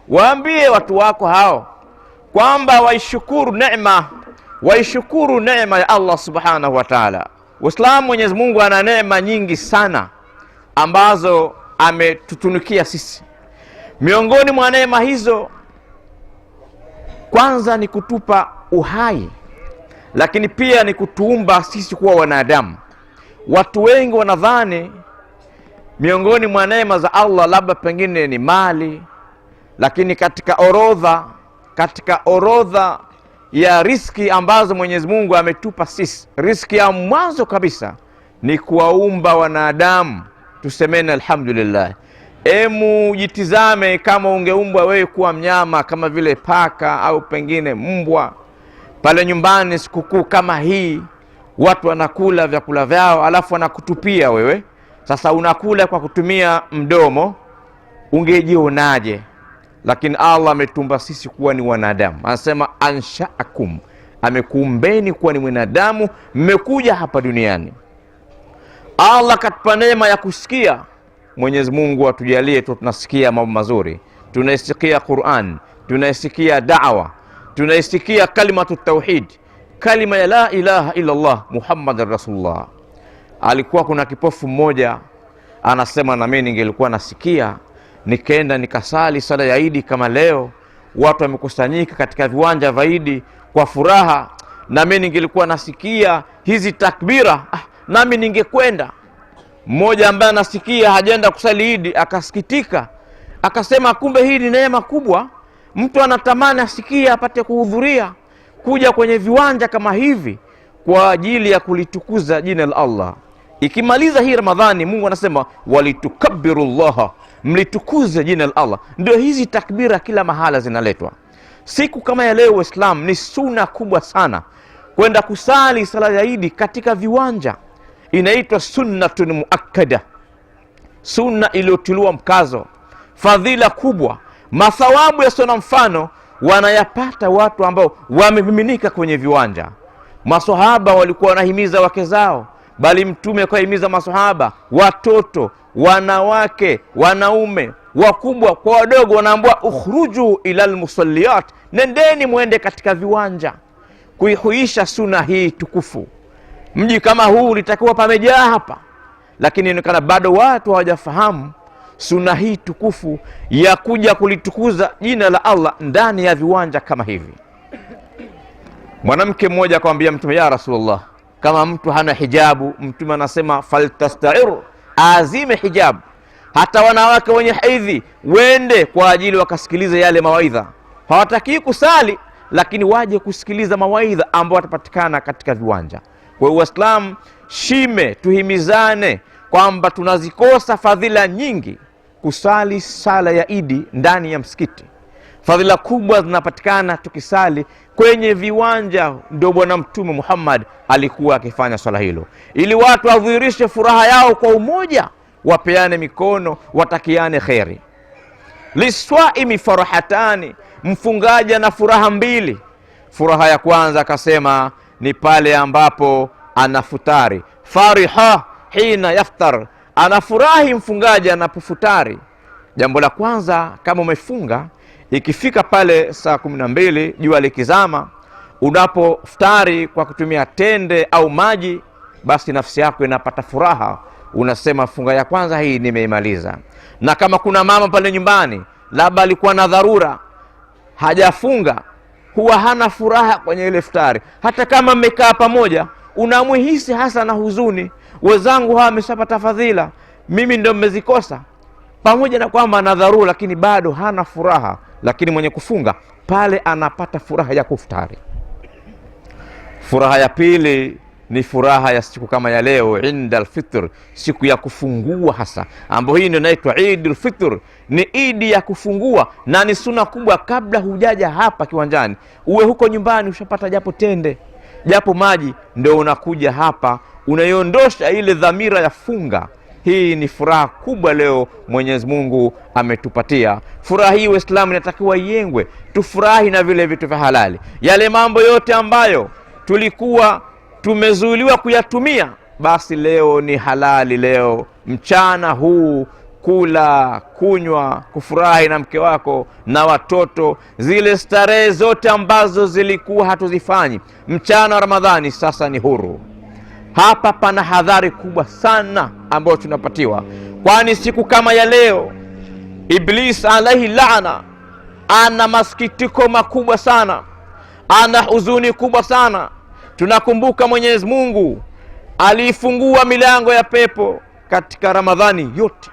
Waambie watu wako hao kwamba waishukuru neema ya Allah subhanahu wa ta'ala. Waislamu, Mwenyezi Mungu ana neema nyingi sana ambazo ametutunikia sisi. Miongoni mwa neema hizo, kwanza ni kutupa uhai, lakini pia ni kutuumba sisi kuwa wanadamu. Watu wengi wanadhani miongoni mwa neema za Allah labda pengine ni mali, lakini katika orodha ya riski ambazo Mwenyezi Mungu ametupa sisi, riski ya mwanzo kabisa ni kuwaumba wanadamu. Tusemeni alhamdulillah. Jitizame kama ungeumbwa wewe kuwa mnyama kama vile paka au pengine mbwa. Pale nyumbani sikukuu kama hii, watu wanakula vyakula vyao alafu wanakutupia wewe. Sasa unakula kwa kutumia mdomo, ungejionaje? Lakini Allah ametumba sisi kuwa ni wanadamu. Anasema ansha'akum, amekuumbeni kuwa ni wanadamu, mmekuja hapa duniani. Allah katupa neema ya kusikia. Mwenyezi Mungu atujalie tunasikia mambo mazuri, tunaisikia Qur'an, tunaisikia da'wa, tunaisikia kalimatu tauhid, kalima ya la ilaha illa Allah Muhammadur Rasulullah. Alikuwa kuna kipofu mmoja anasema, na mimi ningelikuwa nasikia nikaenda nikasali sala ya Idi kama leo watu wamekusanyika katika viwanja vya Idi kwa furaha, na mimi ningelikuwa nasikia hizi takbira, nami ningekwenda. Mmoja ambaye anasikia hajaenda kusali Idi akasikitika, akasema kumbe hii ni neema kubwa, mtu anatamani asikie apate kuhudhuria kuja kwenye viwanja kama hivi kwa ajili ya kulitukuza jina la Allah. Ikimaliza hii Ramadhani, Mungu anasema walitukabbirullaha, mlitukuze jina la Allah. Ndio hizi takbira kila mahala zinaletwa. Siku kama ya leo Waislamu, ni sunna kubwa sana kwenda kusali sala ya Idi katika viwanja. Inaitwa sunnatun muakkada, sunna iliyotiliwa mkazo, fadhila kubwa, mathawabu yasiyo na mfano wanayapata watu ambao wamemiminika kwenye viwanja. Maswahaba walikuwa wanahimiza wake zao, bali Mtume akahimiza maswahaba, watoto, wanawake, wanaume, wakubwa kwa wadogo, wanaambiwa ukhruju ilal musalliyat, nendeni muende katika viwanja kuihuisha sunna hii tukufu. Mji kama huu ulitakiwa pamejaa hapa, lakini inaonekana bado watu hawajafahamu sunna hii tukufu ya kuja kulitukuza jina la Allah ndani ya viwanja kama hivi. Mwanamke mmoja akamwambia Mtume, ya Rasulullah, kama mtu hana hijabu, Mtume anasema faltasta'ir, azime hijabu. Hata wanawake wenye hedhi wende kwa ajili wakasikiliza yale mawaidha. Hawataki kusali, lakini waje kusikiliza mawaidha ambayo yatapatikana katika viwanja. Kwa hiyo Waislamu, tuhimizane kwamba tunazikosa fadhila nyingi kusali sala ya Idi ndani ya msikiti. Fadhila kubwa zinapatikana tukisali kwenye viwanja. Ndio Bwana Mtume Muhammad alikuwa akifanya swala hilo, ili watu wadhihirishe furaha yao kwa umoja, wapeane mikono, watakiane kheri. Liswaimi farahatani, mfungaji na furaha mbili. Furaha ya kwanza akasema ni pale ambapo anafutari, fariha hina yaftar, anafurahi mfungaji anapofutari. Jambo la kwanza, kama umefunga, ikifika pale saa 12 jua likizama, unapofutari kwa kutumia tende au maji, basi nafsi yako inapata furaha, unasema funga ya kwanza hii nimeimaliza. Na kama kuna mama pale nyumbani labda alikuwa na dharura hajafunga, huwa hana furaha kwenye ile iftari. Hata kama mmekaa pamoja, unamuhisi hasa na huzuni, wenzangu hawa wameshapata fadhila, mimi ndio mmezikosa. Pamoja na kwamba ana dharura, lakini bado hana furaha. Lakini mwenye kufunga pale anapata furaha ya kuftari. Furaha ya pili ni furaha ya siku kama ya leo, inda alfitr, siku ya kufungua hasa, ambayo hii ndio inaitwa Eidul Fitr. Ni idi ya kufungua, na ni sunna kubwa. Kabla hujaja hapa kiwanjani, uwe huko nyumbani ushapata japo tende, japo maji, ndio unakuja hapa unaiondosha ile dhamira ya funga. Hii ni furaha kubwa leo Mwenyezi Mungu ametupatia. Furaha hii Waislamu inatakiwa iengwe, tufurahi na vile vitu vya halali. Yale mambo yote ambayo tulikuwa tumezuiliwa kuyatumia, basi leo ni halali. Leo mchana huu kula, kunywa, kufurahi na mke wako na watoto, zile starehe zote ambazo zilikuwa hatuzifanyi mchana wa Ramadhani sasa ni huru. Hapa pana hadhari kubwa sana ambayo tunapatiwa, kwani siku kama ya leo Iblis alaihi laana ana masikitiko makubwa sana, ana huzuni kubwa sana. Tunakumbuka Mwenyezi Mungu aliifungua milango ya pepo katika Ramadhani yote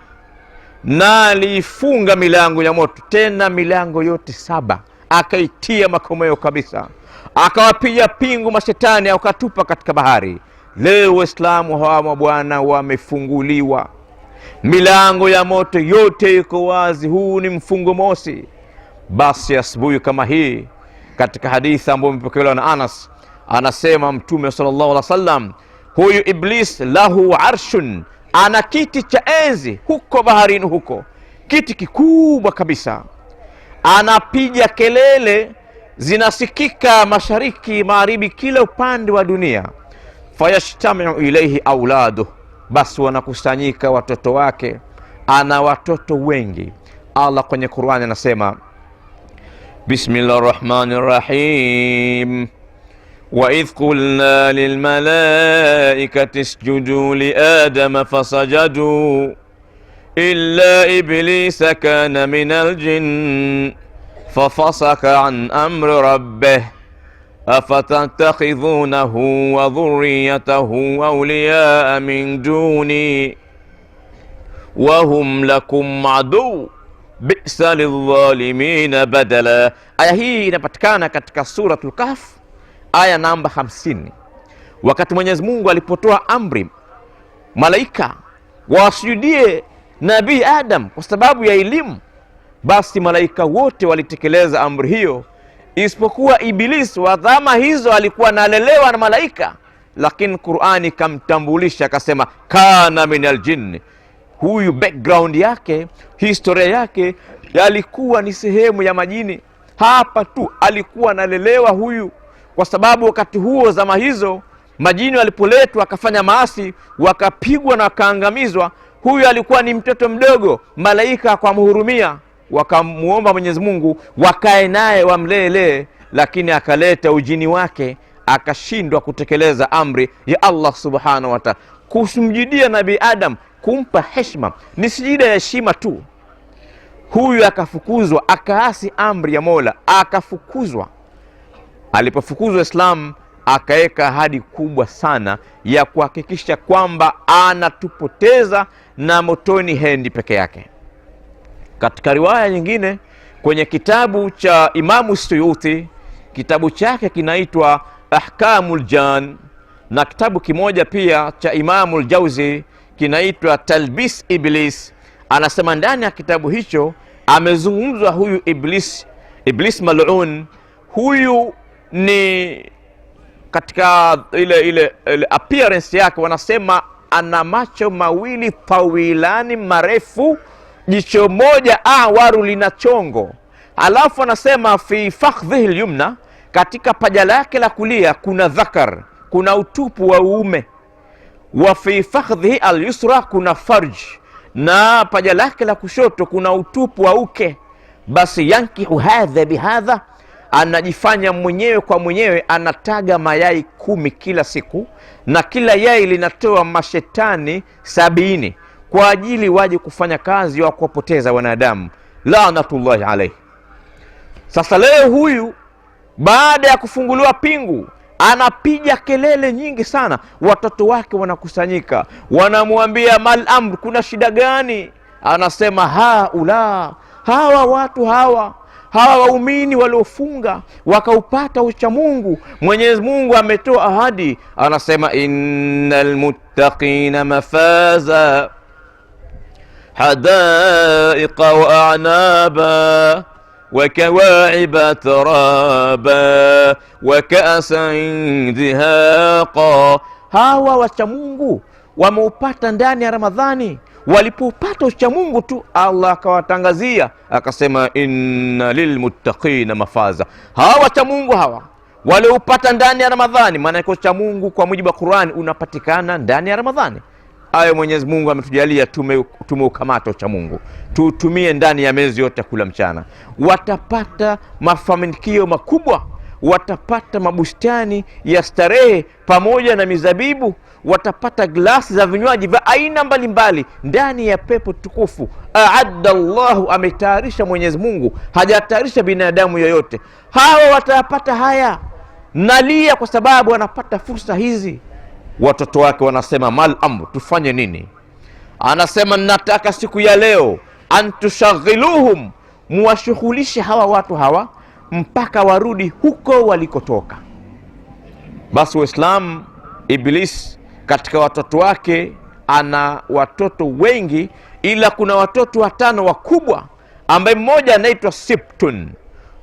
na aliifunga milango ya moto, tena milango yote 7 akaitia makomeo kabisa, akawapiga pingu mashetani akatupa katika bahari. Leo Waislamu hawa bwana wamefunguliwa, milango ya moto yote iko wazi. Huu ni mfungo mosi. Basi asubuhi kama hii, katika hadithi ambayo imepokelewa na Anas, anasema Mtume sallallahu alaihi wasallam, huyu Iblis lahu arshun, ana kiti cha enzi huko baharini, huko kiti kikubwa kabisa, anapiga kelele zinasikika mashariki, magharibi, kila upande wa dunia. Fayashtamiu ilaihi auladuh, basi wanakusanyika watoto wake. Ana watoto wengi. Allah kwenye Qur'ani anasema Bismillahirrahmanirrahim, wa idh qulna lilmalaikati isjudu li adama fasajadu illa iblisa kana minal jinn fafasaka an amri rabbih afatattakidhunahu wa dhurriyatahu awliyaa min duni wa hum lakum adu bi'sa lidh-dhalimina badala. Aya hii inapatikana katika suratul Kahf aya namba 50. Wakati Mwenyezi Mungu alipotoa amri malaika wasujudie Nabii Adam kwa sababu ya elimu, basi malaika wote walitekeleza amri hiyo, isipokuwa Iblis. Wa dhama hizo alikuwa analelewa na malaika, lakini Qur'ani kamtambulisha akasema kana minal jinni. Huyu background yake, historia yake, alikuwa ni sehemu ya majini. Hapa tu alikuwa analelewa huyu, kwa sababu wakati huo zama hizo majini walipoletwa akafanya maasi, wakapigwa na wakaangamizwa. Huyu alikuwa ni mtoto mdogo, malaika akamhurumia, wakamuomba Mwenyezi Mungu wakae naye wamlelee, lakini akaleta ujini wake, akashindwa kutekeleza amri ya Allah subhanahu wa ta'ala. Kumsujudia Nabii Adam, kumpa heshima, ni sijida ya heshima tu. Huyu akafukuzwa, akaasi amri ya Mola, akafukuzwa. Alipofukuzwa Islam akaweka ahadi kubwa sana ya kuhakikisha kwamba anatupoteza na motoni hendi peke yake. Katika riwaya nyingine kwenye kitabu cha Imamu Suyuti, kitabu chake kinaitwa Ahkamul Jan, na kitabu kimoja pia cha Imamul Jauzi kinaitwa Talbis Iblis, anasema ndani ya kitabu hicho amezungumzwa huyu Iblis mal'un. Huyu ni katika ile appearance yake, wanasema ana macho mawili tawilani, marefu, jicho moja awaru lina chongo. Alafu anasema fi fakhdhihi al-yumna, katika paja lake la kulia kuna dhakar, kuna utupu wa uume. Wa fi fakhdhihi al-yusra kuna farj, na paja lake la kushoto kuna utupu wa uke. Basi yankihu hadha bihadha, anajifanya mwenyewe kwa mwenyewe, anataga mayai 10 kila siku, na kila yai linatoa mashetani 70 kwa ajili waje kufanya kazi wa kuwapoteza wanadamu. Laanatullahi alayhi. Sasa leo huyu baada ya kufunguliwa pingu anapiga kelele nyingi sana, watoto wake wanakusanyika, wanamwambia mal amr, kuna shida gani? Anasema hawa watu hawa waumini waliofunga wakaupata ucha Mungu, Mwenyezi Mungu ametoa ahadi, anasema innal muttaqina mafaza hadaiqa wa a'naba wa kawa'iba taraba wa ka'san dihaqa. Hawa wacha Mungu wameupata ndani ya Ramadhani. Walipopata ucha Mungu tu, Allah akawatangazia akasema inna lilmuttaqina mafaza. Hawa wacha Mungu hawa waliopata ndani ya Ramadhani, maana ucha Mungu kwa mujibu wa Qur'an unapatikana ndani ya Ramadhani. ayo Mwenyezi Mungu ametujalia tumeukamata ucha Mungu, tuutumie ndani ya miezi yote kula mchana. Watapata mafanikio makubwa, watapata mabustani ya starehe pamoja na mizabibu, watapata glasi za vinywaji vya aina mbalimbali ndani ya pepo tukufu. Aadda Allahu, ametayarisha Mwenyezi Mungu, hajatayarisha binadamu yoyote. Hawa watapata haya. Nalia kwa sababu wanapata fursa hizi. Watoto wake wanasema mal amru, tufanye nini? Anasema nataka siku ya leo antushaghiluhum, muwashughulishe hawa watu hawa mpaka warudi huko walikotoka. Basi Waislamu, Iblis katika watoto wake ana watoto wengi, ila kuna watoto 5 wakubwa, ambaye mmoja anaitwa Sibtun.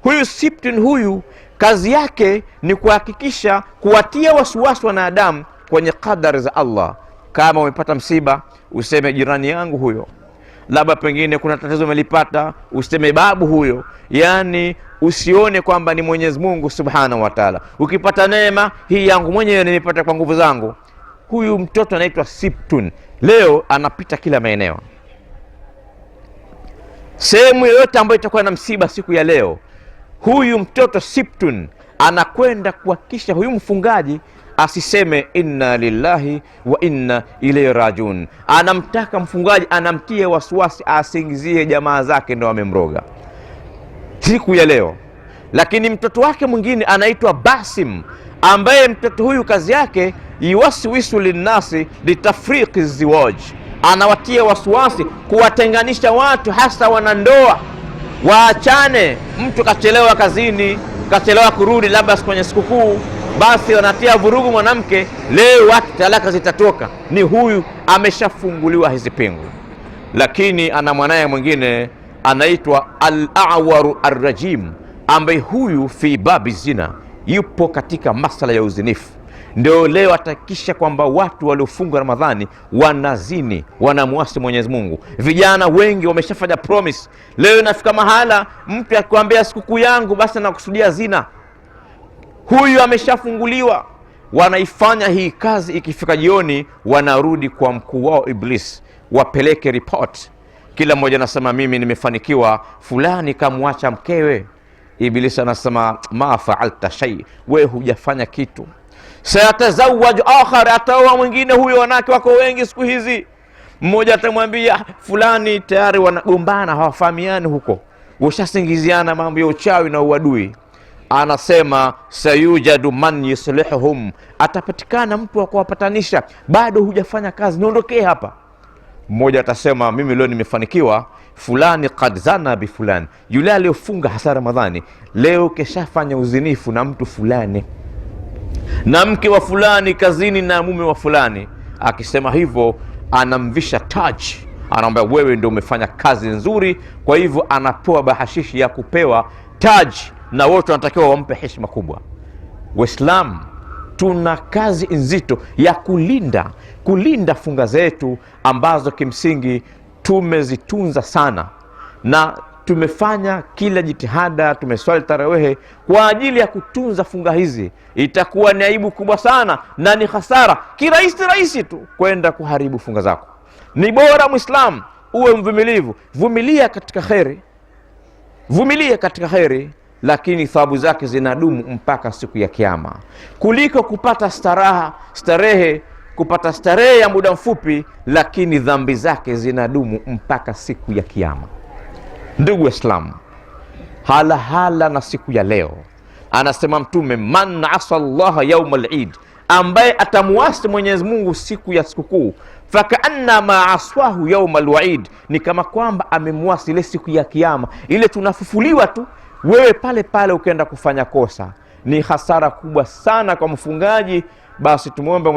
Huyu Sibtun huyu kazi yake ni kuhakikisha kuwatia wasiwasi wanadamu kwenye qadari za Allah. Kama umepata msiba, useme jirani yangu huyo. Labda pengine kuna tatizo umelipata, useme babu huyo. Yani usione kwamba ni Mwenyezi Mungu Subhanahu wa Ta'ala. Ukipata neema, hii yangu mwenyewe nimepata kwa nguvu zangu. Huyu mtoto anaitwa Sibtun. Leo anapita kila maeneo. Sehemu yoyote ambayo itakuwa na msiba siku ya leo, huyu mtoto Sibtun anakwenda kuhakikisha huyu mfungaji asiseme inna lillahi wa inna ilaihi rajiun. Anamtaka mfungaji, anamtia wasiwasi asingizie jamaa zake ndio wamemroga siku ya leo. Lakini mtoto wake mwingine anaitwa Basim, ambaye mtoto huyu kazi yake yuwaswisu linnasi litafriqi ziwaj, anawatia wasiwasi kuwatenganisha watu, hasa wanandoa waachane. Mtu kachelewa kazini, kachelewa kurudi labda kwenye sikukuu, basi wanatia vurugu mwanamke, leo watu talaka zitatoka. Ni huyu ameshafunguliwa hizi pingu. Lakini ana mwanaye mwingine anaitwa al-A'waru ar-Rajim, ambaye huyu fi babi zina, yupo katika masala ya uzinifu. Ndio leo atakisha kwamba watu waliofunga Ramadhani wanazini, wanamuasi Mwenyezi Mungu. Vijana wengi wameshafanya promise. Leo inafika mahala mtu akikwambia sikukuu yangu, basi anakusudia zina. Huyu ameshafunguliwa. Wanaifanya hii kazi, ikifika jioni wanarudi kwa mkuu wao Iblis, wapeleke report. Kila mmoja anasema mimi nimefanikiwa, fulani kamwacha mkewe. Iblis anasema ma fa'alta shay, wewe hujafanya kitu. Sayatazawaj akhar, ataoa mwingine. Huyo wanawake wako wengi siku hizi. Mmoja atamwambia fulani tayari wanagombana, hawafahamiani huko, washasingiziana mambo ya uchawi na uadui. Anasema sayujadu man yuslihuhum, atapatikana mtu wa kuwapatanisha. Bado hujafanya kazi, niondokee hapa. Mmoja atasema mimi leo nimefanikiwa, fulani qad zana bi fulani, yule aliyofunga hasa Ramadhani leo keshafanya uzinifu na mtu fulani, na mke wa fulani kazini na mume wa fulani. Akisema hivyo anamvisha taji, anaomba wewe ndio umefanya kazi nzuri. Kwa hivyo anapewa bahashishi ya kupewa taji, na wote wanatakiwa wampe heshima kubwa. Waislamu, tuna kazi nzito ya kulinda funga zetu ambazo kimsingi tumezitunza sana, na tumefanya kila jitihada, tumeswali tarawehe kwa ajili ya kutunza funga hizi. Itakuwa ni aibu kubwa sana na ni hasara kirahisi tu kwenda kuharibu funga zako. Ni bora Muislamu uwe mvumilivu, vumilia katika kheri, lakini thawabu zake zinadumu mpaka siku ya Kiyama, kuliko kupata kupata starehe ya muda mfupi, lakini dhambi zake zinadumu mpaka siku ya Kiyama. Ndugu Waislamu, hala na siku ya leo, anasema Mtume, man asa Allah yaum al-Eid, ambaye atamuasi Mwenyezi Mungu siku ya sikukuu, fakaanna ma aswahu yaum al-Waid, ni kama kwamba amemuasi ile siku ya Kiyama, ile tunafufuliwa tu. Wewe pale ukaenda kufanya kosa, ni hasara kubwa sana kwa mfungaji. Basi tumuombe